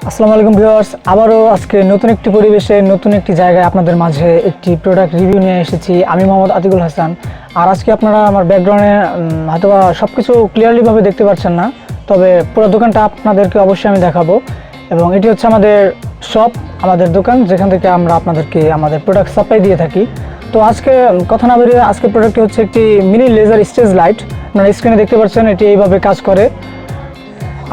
আসসালামু আলাইকুম ভিউয়ার্স, আবারও আজকে নতুন একটি পরিবেশে নতুন একটি জায়গায় আপনাদের মাঝে একটি প্রোডাক্ট রিভিউ নিয়ে এসেছি। আমি মোহাম্মদ আতিকুল হাসান। আর আজকে আপনারা আমার ব্যাকগ্রাউন্ডে হয়তোবা সব কিছু ক্লিয়ারলিভাবে দেখতে পাচ্ছেন না, তবে পুরো দোকানটা আপনাদেরকে অবশ্যই আমি দেখাবো। এবং এটি হচ্ছে আমাদের শপ, আমাদের দোকান, যেখান থেকে আমরা আপনাদেরকে আমাদের প্রোডাক্ট সাপ্লাই দিয়ে থাকি। তো আজকে কথা না বেরিয়ে আজকে প্রোডাক্টটি হচ্ছে একটি মিনি লেজার স্টেজ লাইট। আপনারা স্ক্রিনে দেখতে পাচ্ছেন এটি এইভাবে কাজ করে।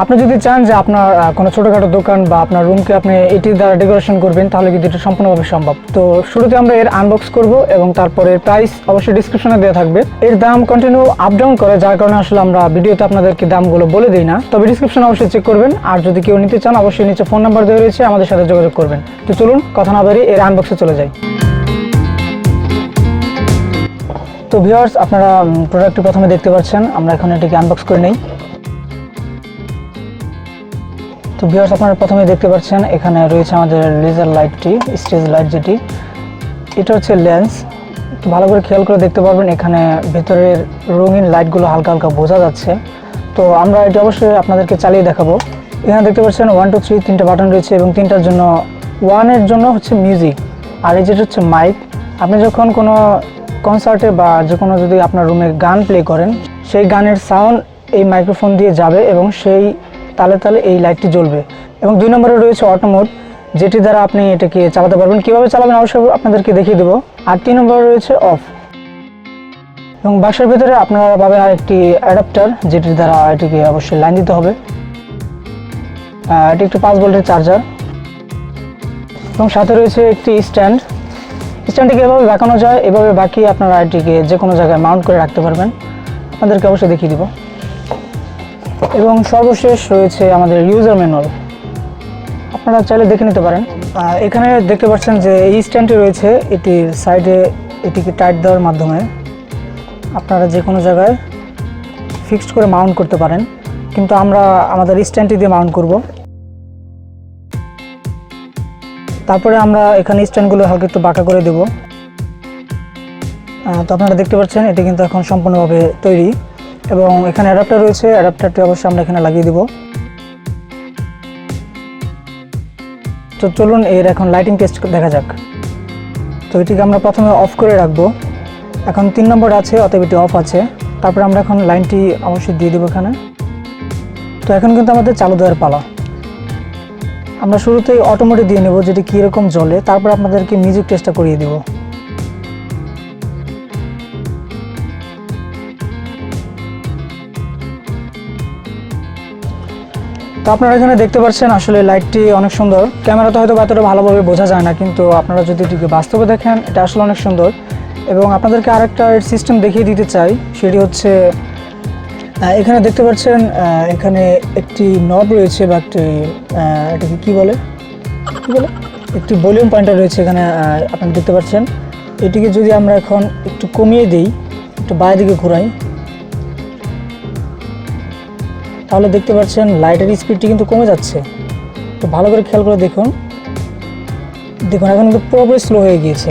আপনি যদি চান যে আপনার কোনো ছোটোখাটো দোকান বা আপনার রুমকে আপনি এটি দ্বারা ডেকোরেশন করবেন, তাহলে কিন্তু এটা সম্পূর্ণভাবে সম্ভব। তো শুরুতে আমরা এর আনবক্স করব এবং তারপরে প্রাইস অবশ্যই ডিসক্রিপশনে দেওয়া থাকবে। এর দাম কন্টিনিউ আপ ডাউন করে, যার কারণে আসলে আমরা ভিডিওতে আপনাদেরকে দামগুলো বলে দিই না, তবে ডিসক্রিপশন অবশ্যই চেক করবেন। আর যদি কেউ নিতে চান অবশ্যই নিচে ফোন নাম্বার দেওয়া রয়েছে, আমাদের সাথে যোগাযোগ করবেন। তো চলুন কথা না বাড়িয়ে এর আনবক্সে চলে যাই। তো ভিউয়ার্স, আপনারা প্রোডাক্টটি প্রথমে দেখতে পাচ্ছেন, আমরা এখন এটিকে আনবক্স করে নেই। তো ভিউয়ার্স, আপনারা প্রথমে দেখতে পাচ্ছেন এখানে রয়েছে আমাদের লেজার লাইটটি, স্টেজ লাইট যেটি। এটা হচ্ছে লেন্স। একটু ভালো করে খেয়াল করে দেখতে পারবেন, এখানে ভেতরের রঙিন লাইটগুলো হালকা হালকা বোঝা যাচ্ছে। তো আমরা এটি অবশ্যই আপনাদেরকে চালিয়ে দেখাবো। এখানে দেখতে পাচ্ছেন 1 2 3 তিনটা বাটন রয়েছে এবং তিনটার জন্য, 1 এর জন্য হচ্ছে মিউজিক, আর এই যেটা হচ্ছে মাইক। আপনি যখন কোনো কনসার্টে বা যে কোনো যদি আপনার রুমে গান প্লে করেন, সেই গানের সাউন্ড এই মাইক্রোফোন দিয়ে যাবে এবং সেই তালে তালে এই লাইটটি জ্বলবে। এবং 2 নম্বরে রয়েছে অটো মোড, যেটি দ্বারা আপনি এটাকে চালাতে পারবেন। কীভাবে চালাবেন অবশ্যই আপনাদেরকে দেখিয়ে দেবো। আর 3 নম্বরে রয়েছে অফ। এবং বাক্সের ভিতরে আপনারা পাবেন আরেকটি অ্যাডাপ্টার, যেটির দ্বারা এটিকে অবশ্যই লাইন দিতে হবে। এটি একটি 5 ভোল্টের চার্জার এবং সাথে রয়েছে একটি স্ট্যান্ডটিকে এভাবে বাঁকানো যায়, এভাবে বাকিয়ে আপনারা এটিকে যে কোনো জায়গায় মাউন্ট করে রাখতে পারবেন। আপনাদেরকে অবশ্যই দেখিয়ে দিব। এবং সর্বশেষ রয়েছে আমাদের ইউজার ম্যানুয়াল, আপনারা চাইলে দেখে নিতে পারেন। এখানে দেখতে পাচ্ছেন যে এই স্ট্যান্ডটি রয়েছে, এটির সাইডে এটিকে টাইট দেওয়ার মাধ্যমে আপনারা যে কোনো জায়গায় ফিক্সড করে মাউন্ট করতে পারেন, কিন্তু আমরা আমাদের স্ট্যান্ডটি দিয়ে মাউন্ট করব। তারপরে আমরা এখানে স্ট্যান্ডগুলো হালকা একটু বাঁকা করে দেব। তো আপনারা দেখতে পাচ্ছেন এটি কিন্তু এখন সম্পূর্ণভাবে তৈরি। এবং এখানে অ্যাডাপ্টার রয়েছে, অ্যাডাপ্টারটি অবশ্যই আমরা এখানে লাগিয়ে দেব। তো চলুন এর এখন লাইটিং টেস্ট দেখা যাক। তো এটিকে আমরা প্রথমে অফ করে রাখবো। এখন 3 নম্বর আছে, অতএব এটি অফ আছে। তারপরে আমরা এখন লাইনটি অবশ্যই দিয়ে দেবো এখানে। তো এখন কিন্তু আমাদের চালু দেওয়ার পালা। আমরা শুরুতেই অটোমেটিক দিয়ে নেব, যেটি কীরকম জ্বলে, তারপর আপনাদেরকে মিউজিক টেস্টটা করিয়ে দেবো। তো আপনারা এখানে দেখতে পাচ্ছেন আসলে লাইটটি অনেক সুন্দর। ক্যামেরাতে হয়তো এতটা ভালোভাবে বোঝা যায় না, কিন্তু আপনারা যদি এটিকে বাস্তবে দেখেন এটা আসলে অনেক সুন্দর। এবং আপনাদেরকে আরেকটা সিস্টেম দেখিয়ে দিতে চাই, সেটি হচ্ছে এখানে দেখতে পাচ্ছেন এখানে একটি নব রয়েছে, বা এটাকে কী বলে একটি ভলিউম পয়েন্টার রয়েছে এখানে। আপনারা দেখতে পাচ্ছেন এটিকে যদি আমরা এখন একটু কমিয়ে দিই, একটু বাইরের দিকে ঘোরাই, তাহলে দেখতে পাচ্ছেন লাইটের স্পিডটি কিন্তু কমে যাচ্ছে। তো ভালো করে খেয়াল করে দেখুন এখন কিন্তু পুরোপুরি স্লো হয়ে গিয়েছে।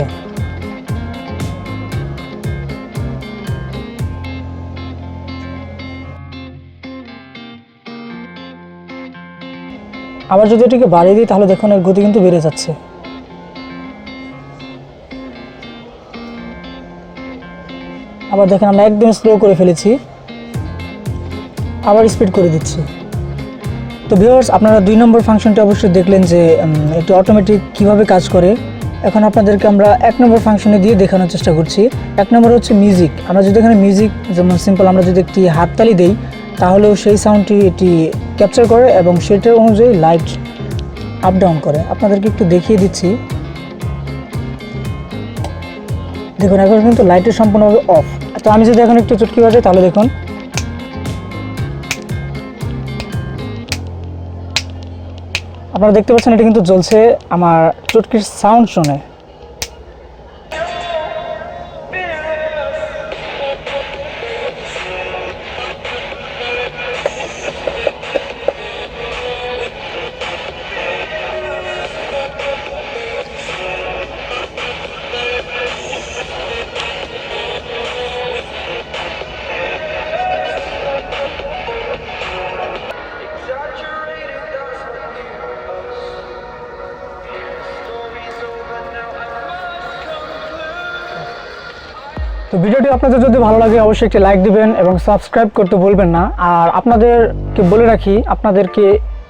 আবার যদি এটিকে বাড়িয়ে দিই, তাহলে দেখুন এর গতি কিন্তু বেড়ে যাচ্ছে। আবার দেখেন আমরা একদম স্লো করে ফেলেছি, আবার স্পিড করে দিচ্ছি। তো ভিউয়ার্স, আপনারা 2 নম্বর ফাংশনটি অবশ্যই দেখলেন যে এটি অটোমেটিক কিভাবে কাজ করে। এখন আপনাদেরকে আমরা 1 নম্বর ফাংশনে দিয়ে দেখানোর চেষ্টা করছি। 1 নম্বর হচ্ছে মিউজিক। আমরা যদি এখানে মিউজিক, যেমন সিম্পল আমরা যদি একটি হাততালি দেই, তাহলেও সেই সাউন্ডটি এটি ক্যাপচার করে এবং সেটার অনুযায়ী লাইট আপ ডাউন করে। আপনাদেরকে একটু দেখিয়ে দিচ্ছি। দেখুন এখন কিন্তু লাইটের সম্পূর্ণভাবে অফ। তো আমি যদি এখন একটু চুটকি বাজাই, তাহলে দেখুন আপনারা দেখতে পাচ্ছেন এটা কিন্তু জ্বলছে আমার চুটকির সাউন্ড শুনে। তো ভিডিওটি আপনাদের যদি ভালো লাগে অবশ্যই একটি লাইক দিবেন এবং সাবস্ক্রাইব করতে ভুলবেন না। আর আপনাদেরকে বলে রাখি, আপনাদেরকে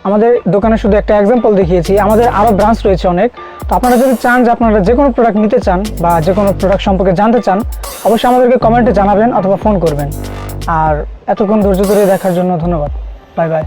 আমাদের দোকানে শুধু একটা এক্সাম্পল দেখিয়েছি, আমাদের আরও ব্রাঞ্চ রয়েছে অনেক। তো আপনারা যদি চান যে আপনারা যে কোনো প্রোডাক্ট নিতে চান বা যে কোনো প্রোডাক্ট সম্পর্কে জানতে চান, অবশ্যই আমাদেরকে কমেন্টে জানাবেন অথবা ফোন করবেন। আর এতক্ষণ ধৈর্য ধরে দেখার জন্য ধন্যবাদ। Bye bye.